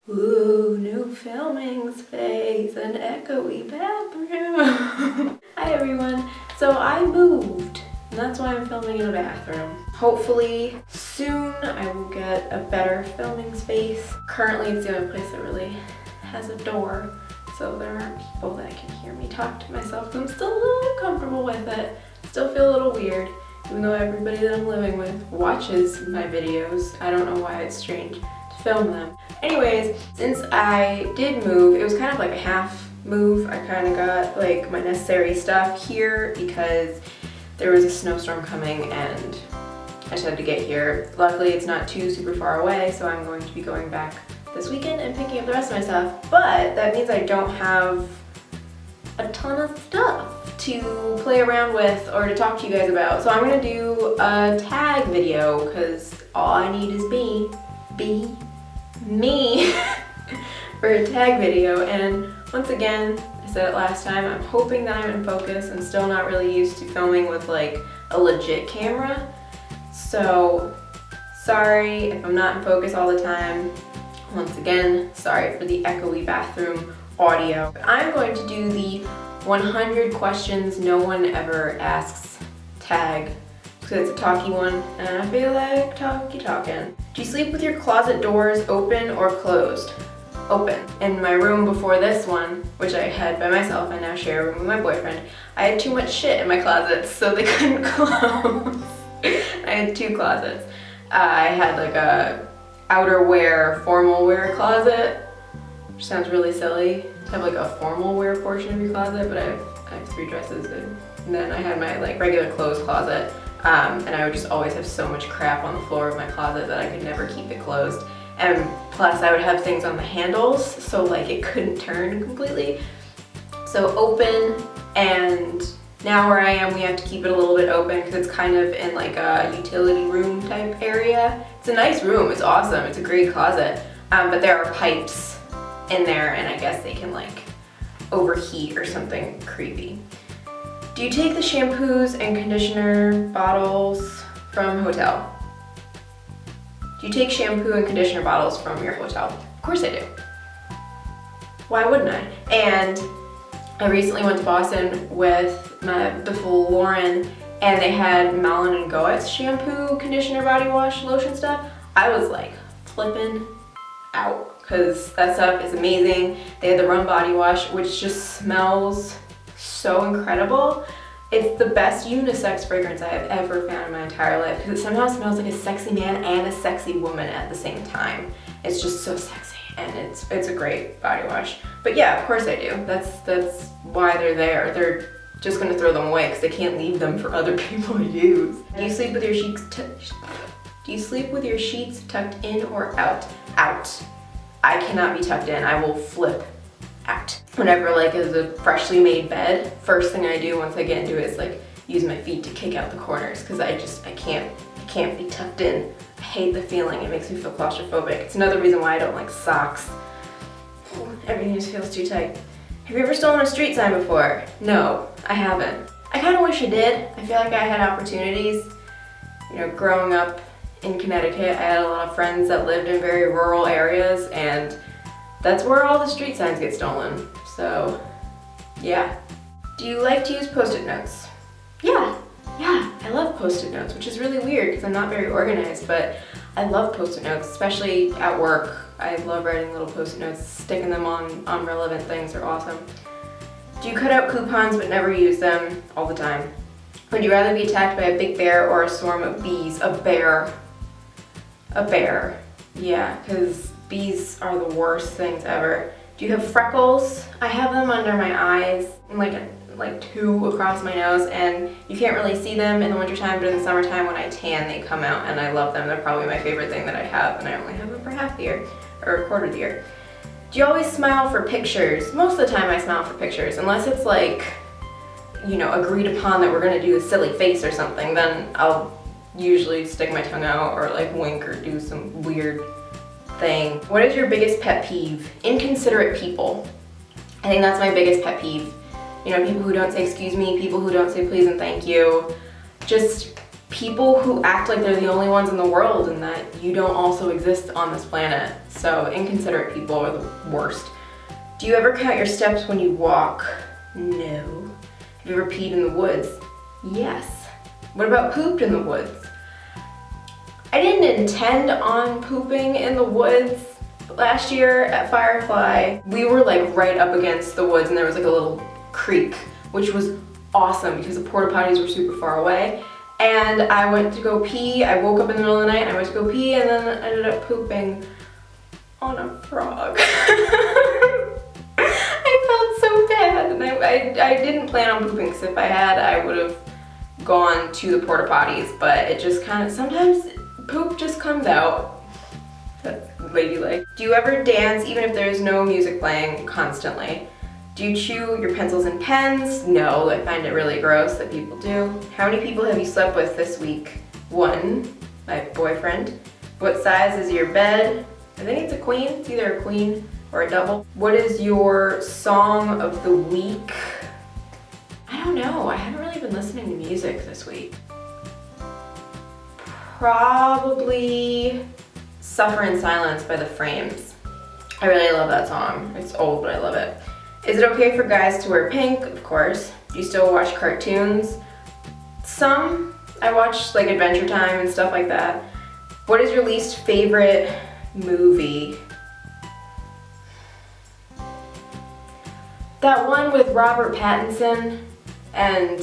Ooh, new filming space, an echoey bathroom. Hi everyone. So I moved, and that's why I'm filming in a bathroom. Hopefully soon I will get a better filming space. Currently it's the only place that really has a door, so there aren't people that can hear me talk to myself. I'm still a little comfortable with it. Still feel a little weird, even though everybody that I'm living with watches my videos. I don't know why it's strange to film them. Anyways, since I did move, it was kind of like a half move. I kind of got like my necessary stuff here because there was a snowstorm coming and I just had to get here. Luckily it's not too super far away, so I'm going to be going back this weekend and picking up the rest of my stuff. But that means I don't have a ton of stuff to play around with or to talk to you guys about. So I'm gonna do a tag video because all I need is me for a tag video. And once again, I said it last time, I'm hoping that I'm in focus. I'm still not really used to filming with like a legit camera. So sorry if I'm not in focus all the time. Once again, sorry for the echoey bathroom audio. I'm going to do the 100 questions no one ever asks tag because it's a talky one and I feel like talking. Do you sleep with your closet doors open or closed? Open. In my room before this one, which I had by myself, I now share a room with my boyfriend, I had too much shit in my closets, so they couldn't close. I had two closets. I had like a outerwear, formal wear closet, which sounds really silly to have like a formal wear portion of your closet, but I have three dresses, and then I had my like regular clothes closet, and I would just always have so much crap on the floor of my closet that I could never keep it closed. And plus I would have things on the handles, so like it couldn't turn completely. So open, and now where I am we have to keep it a little bit open because it's kind of in like a utility room type area. It's a nice room, it's awesome, it's a great closet, but there are pipes in there and I guess they can like overheat or something creepy. Do you take the shampoos and conditioner bottles from hotel? Do you take shampoo and conditioner bottles from your hotel? Of course I do. Why wouldn't I? And I recently went to Boston with my beautiful Lauren and they had Malin and Goetz shampoo, conditioner, body wash, lotion stuff. I was like flipping out because that stuff is amazing. They had the rum body wash, which just smells so incredible. It's the best unisex fragrance I have ever found in my entire life because it somehow smells like a sexy man and a sexy woman at the same time. It's just so sexy and it's a great body wash. But yeah, of course I do. That's why they're there. They're just gonna throw them away because they can't leave them for other people to use. Do you sleep with your sheets tucked in or out? Out. I cannot be tucked in. I will flip out. Whenever like is a freshly made bed, first thing I do once I get into it is like use my feet to kick out the corners because I can't be tucked in. I hate the feeling. It makes me feel claustrophobic. It's another reason why I don't like socks. Everything just feels too tight. Have you ever stolen a street sign before? No, I haven't. I kind of wish I did. I feel like I had opportunities. You know, growing up in Connecticut, I had a lot of friends that lived in very rural areas and that's where all the street signs get stolen. So, yeah. Do you like to use Post-it notes? Yeah, I love Post-it notes, which is really weird because I'm not very organized, but I love Post-it notes, especially at work. I love writing little Post-it notes, sticking them on relevant things are awesome. Do you cut out coupons but never use them? All the time. Would you rather be attacked by a big bear or a swarm of bees? A bear. A bear. Yeah, because bees are the worst things ever. Do you have freckles? I have them under my eyes, like two across my nose, and you can't really see them in the wintertime, but in the summertime when I tan, they come out, and I love them. They're probably my favorite thing that I have, and I only have them for half the year, or a quarter of the year. Do you always smile for pictures? Most of the time I smile for pictures, unless it's like, you know, agreed upon that we're gonna do a silly face or something, then I'll usually stick my tongue out or like wink or do some weird thing. What is your biggest pet peeve? Inconsiderate people. I think that's my biggest pet peeve. You know, people who don't say excuse me, people who don't say please and thank you. Just people who act like they're the only ones in the world and that you don't also exist on this planet. So inconsiderate people are the worst. Do you ever count your steps when you walk? No. Have you ever peed in the woods? Yes. What about pooped in the woods? I didn't intend on pooping in the woods. Last year at Firefly, we were like right up against the woods and there was like a little creek, which was awesome because the porta potties were super far away. And I went to go pee. I woke up in the middle of the night and I went to go pee and then ended up pooping on a frog. I felt so bad and I didn't plan on pooping because if I had, I would have gone to the porta potties, but it just kind of, sometimes poop just comes out. That's ladylike. Do you ever dance even if there's no music playing constantly? Do you chew your pencils and pens? No, I find it really gross that people do. How many people have you slept with this week? 1, my boyfriend. What size is your bed? I think it's a queen. It's either a queen or a double. What is your song of the week? I don't know. I haven't really been listening to music this week. Probably Suffer in Silence by The Frames. I really love that song. It's old, but I love it. Is it okay for guys to wear pink? Of course. Do you still watch cartoons? Some. I watch like Adventure Time and stuff like that. What is your least favorite movie? That one with Robert Pattinson and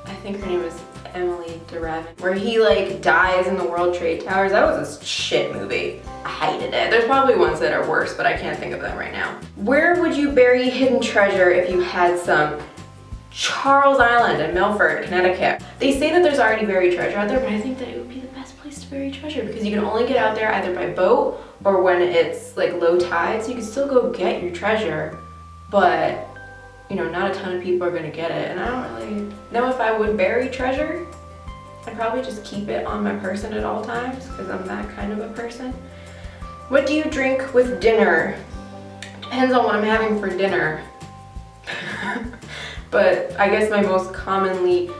I think her name is Emily DeRavin, where he like dies in the World Trade Towers. That was a shit movie. I hated it. There's probably ones that are worse, but I can't think of them right now. Where would you bury hidden treasure if you had some? Charles Island in Milford, Connecticut. They say that there's already buried treasure out there, but I think that it would be the best place to bury treasure because you can only get out there either by boat or when it's like low tide, so you can still go get your treasure, but you know, not a ton of people are gonna get it, and I don't really know if I would bury treasure. I'd probably just keep it on my person at all times because I'm that kind of a person. What do you drink with dinner? Depends on what I'm having for dinner. But I guess my most commonly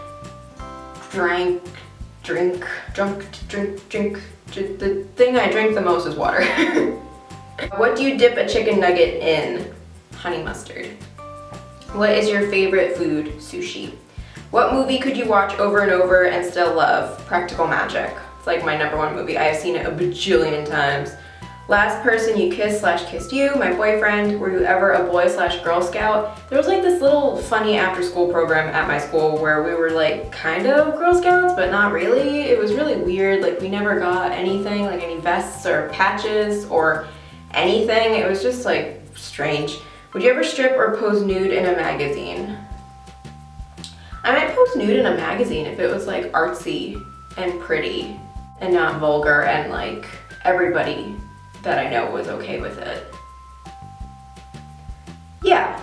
drink, the thing I drink the most is water. What do you dip a chicken nugget in? Honey mustard. What is your favorite food? Sushi. What movie could you watch over and over and still love? Practical Magic. It's like my #1 movie. I have seen it a bajillion times. Last person you kissed you, my boyfriend. Were you ever a boy/girl scout? There was like this little funny after school program at my school where we were like kind of Girl Scouts, but not really. It was really weird. Like we never got anything, like any vests or patches or anything. It was just like strange. Would you ever strip or pose nude in a magazine? I might pose nude in a magazine if it was like artsy and pretty and not vulgar and like everybody that I know was okay with it. Yeah,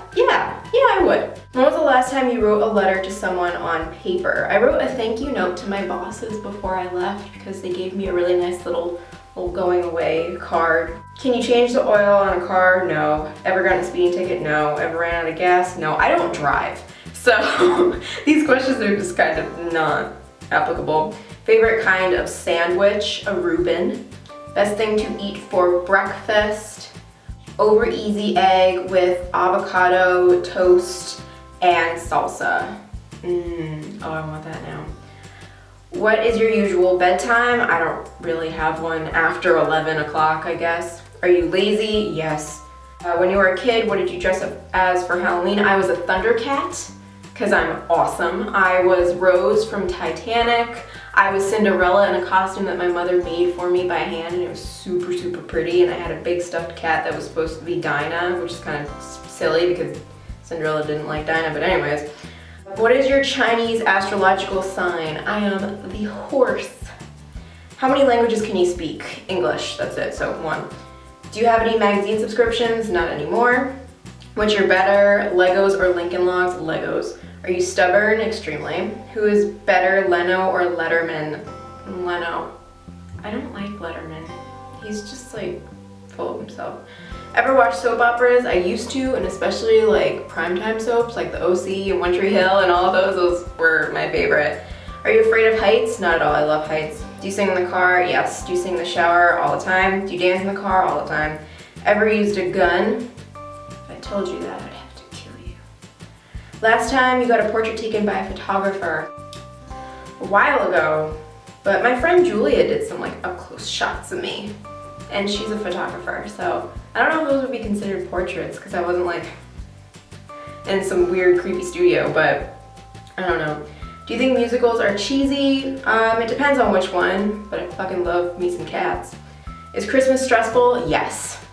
I would. When was the last time you wrote a letter to someone on paper? I wrote a thank you note to my bosses before I left because they gave me a really nice little going away card. Can you change the oil on a car? No. Ever gotten a speeding ticket? No. Ever ran out of gas? No. I don't drive. So these questions are just kind of not applicable. Favorite kind of sandwich? A Reuben. Best thing to eat for breakfast? Over easy egg with avocado, toast, and salsa. Oh, I want that now. What is your usual bedtime? I don't really have one. After 11 o'clock, I guess. Are you lazy? Yes. When you were a kid, what did you dress up as for Halloween? I was a Thundercat, because I'm awesome. I was Rose from Titanic. I was Cinderella in a costume that my mother made for me by hand, and it was super, super pretty. And I had a big stuffed cat that was supposed to be Dinah, which is kind of silly because Cinderella didn't like Dinah, but anyways. What is your Chinese astrological sign? I am the horse. How many languages can you speak? English, that's it, so 1. Do you have any magazine subscriptions? Not anymore. Which are better, Legos or Lincoln Logs? Legos. Are you stubborn? Extremely. Who is better, Leno or Letterman? Leno. I don't like Letterman. He's just like full of himself. Ever watch soap operas? I used to, and especially like primetime soaps like the OC and One Tree Hill and all of those were my favorite. Are you afraid of heights? Not at all, I love heights. Do you sing in the car? Yes. Do you sing in the shower? All the time. Do you dance in the car? All the time. Ever used a gun? If I told you that, I'd have to kill you. Last time you got a portrait taken by a photographer? A while ago, but my friend Julia did some like up close shots of me, and she's a photographer, so I don't know if those would be considered portraits because I wasn't like in some weird creepy studio, but I don't know. Do you think musicals are cheesy? It depends on which one, but I fucking love me some Cats. Is Christmas stressful? Yes.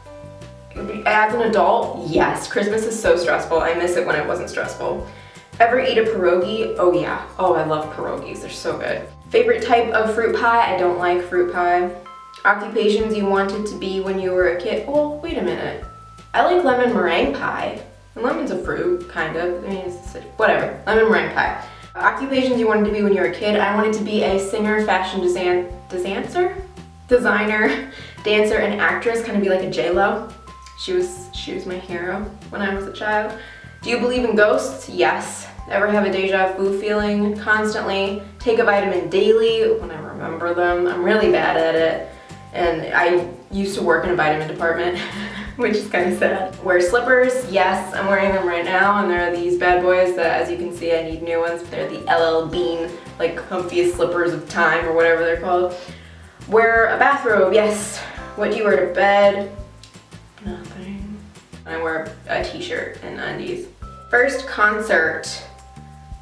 As an adult, yes. Christmas is so stressful. I miss it when it wasn't stressful. Ever eat a pierogi? Oh yeah. Oh, I love pierogies. They're so good. Favorite type of fruit pie? I don't like fruit pie. Occupations you wanted to be when you were a kid? Well, wait a minute. I like lemon meringue pie. And lemon's a fruit, kind of. I mean, it's whatever. Lemon meringue pie. Occupations you wanted to be when you were a kid? I wanted to be a singer, fashion designer, dancer, and actress. Kind of be like a J-Lo. She was my hero when I was a child. Do you believe in ghosts? Yes. Ever have a deja vu feeling? Constantly. Take a vitamin daily when I remember them. I'm really bad at it. And I used to work in a vitamin department, which is kind of sad. Wear slippers? Yes, I'm wearing them right now, and they're these bad boys that, as you can see, I need new ones. They're the LL Bean, like comfiest slippers of time, or whatever they're called. Wear a bathrobe? Yes. What do you wear to bed? Nothing. I wear a t-shirt and undies. First concert,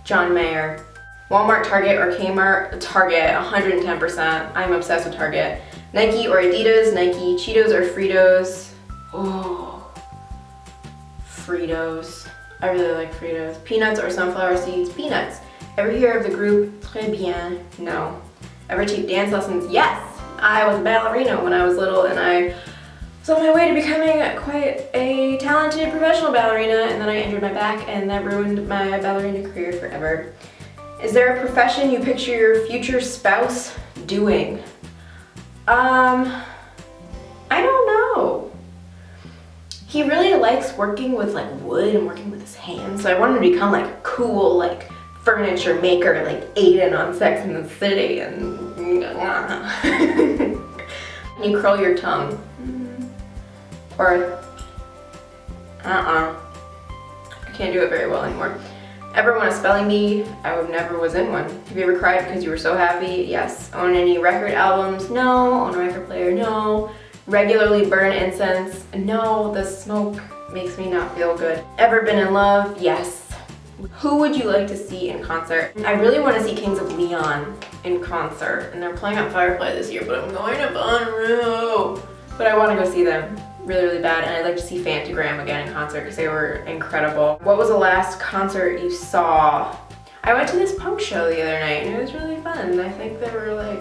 John Mayer. Walmart, Target, or Kmart? Target, 110%. I'm obsessed with Target. Nike or Adidas? Nike. Cheetos or Fritos? Oh, Fritos. I really like Fritos. Peanuts or sunflower seeds? Peanuts. Ever hear of the group Très Bien? No. Ever take dance lessons? Yes. I was a ballerina when I was little, and I was on my way to becoming quite a talented professional ballerina, and then I injured my back, and that ruined my ballerina career forever. Is there a profession you picture your future spouse doing? I don't know. He really likes working with like wood and working with his hands, so I want him to become like a cool like furniture maker like Aiden on Sex and the City, and Can you curl your tongue? Or I can't do it very well anymore. Ever won a spelling bee? I never was in one. Have you ever cried because you were so happy? Yes. Own any record albums? No. Own a record player? No. Regularly burn incense? No. The smoke makes me not feel good. Ever been in love? Yes. Who would you like to see in concert? I really want to see Kings of Leon in concert, and they're playing at Firefly this year, but I'm going to Bonnaroo. But I want to go see them really, really bad, and I'd like to see Fantagram again in concert because they were incredible. What was the last concert you saw? I went to this punk show the other night, and it was really fun. I think they were like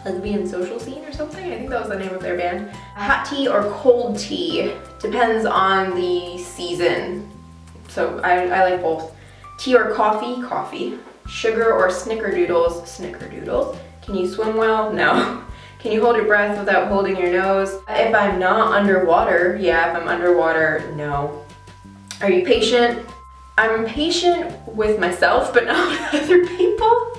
Lesbian Social Scene or something. I think that was the name of their band. Hot tea or cold tea? Depends on the season. So I like both. Tea or coffee? Coffee. Sugar or snickerdoodles? Snickerdoodles. Can you swim well? No. Can you hold your breath without holding your nose? If I'm not underwater, yeah. If I'm underwater, no. Are you patient? I'm patient with myself, but not with other people,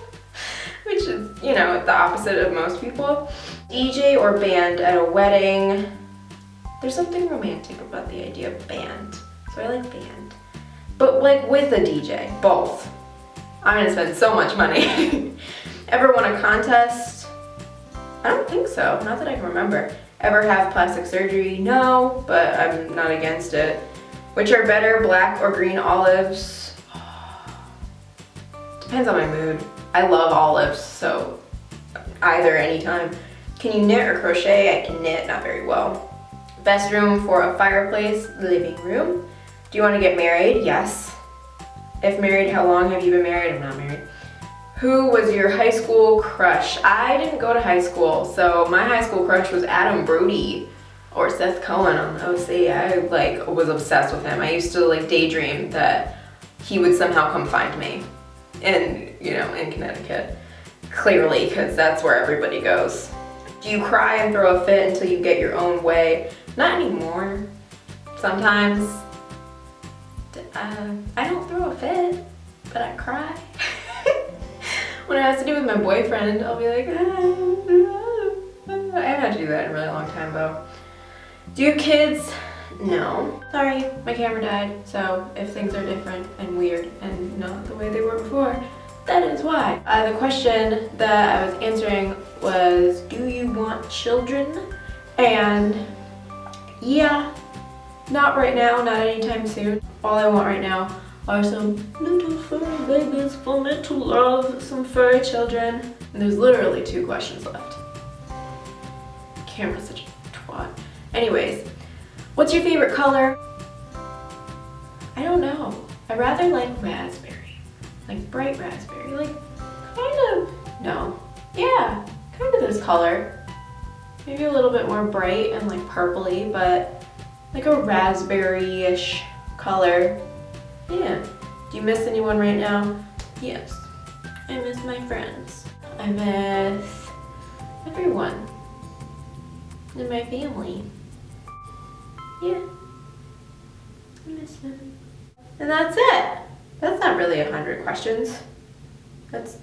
which is, you know, the opposite of most people. DJ or band at a wedding? There's something romantic about the idea of band, so I like band. But like with a DJ, both. I'm gonna spend so much money. Ever won a contest? I don't think so, not that I can remember. Ever have plastic surgery? No, but I'm not against it. Which are better, black or green olives? Depends on my mood. I love olives, so either, anytime. Can you knit or crochet? I can knit, not very well. Best room for a fireplace? Living room. Do you want to get married? Yes. If married, how long have you been married? I'm not married. Who was your high school crush? I didn't go to high school, so my high school crush was Adam Brody or Seth Cohen on the OC. I was obsessed with him. I used to daydream that he would somehow come find me in Connecticut. Clearly, because that's where everybody goes. Do you cry and throw a fit until you get your own way? Not anymore. Sometimes. I don't throw a fit, but I cry. When it has to do with my boyfriend, I'll be like, I haven't had to do that in a really long time though. Do you have kids? No. Sorry, my camera died, so if things are different and weird and not the way they were before, that is why. The question that I was answering was, do you want children? And yeah, not right now, not anytime soon. All I want right now are some little furry babies for me to love, some furry children. And there's literally 2 questions left. Camera's such a twat. Anyways, what's your favorite color? I don't know. I rather like raspberry. Like bright raspberry. Like kind of, no. Yeah, kind of this color. Maybe a little bit more bright and like purpley, but like a raspberry-ish color. Yeah. Do you miss anyone right now? Yes. I miss my friends. I miss everyone in my family. Yeah. I miss them. And that's it. That's not really 100 questions. That's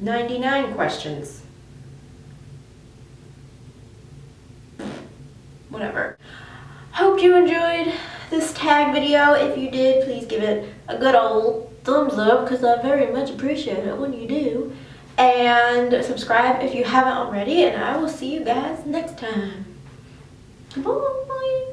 99 questions. Whatever. Hope you enjoyed this tag video. If you did, please give it a good old thumbs up because I very much appreciate it when you do. And subscribe if you haven't already, and I will see you guys next time. Bye.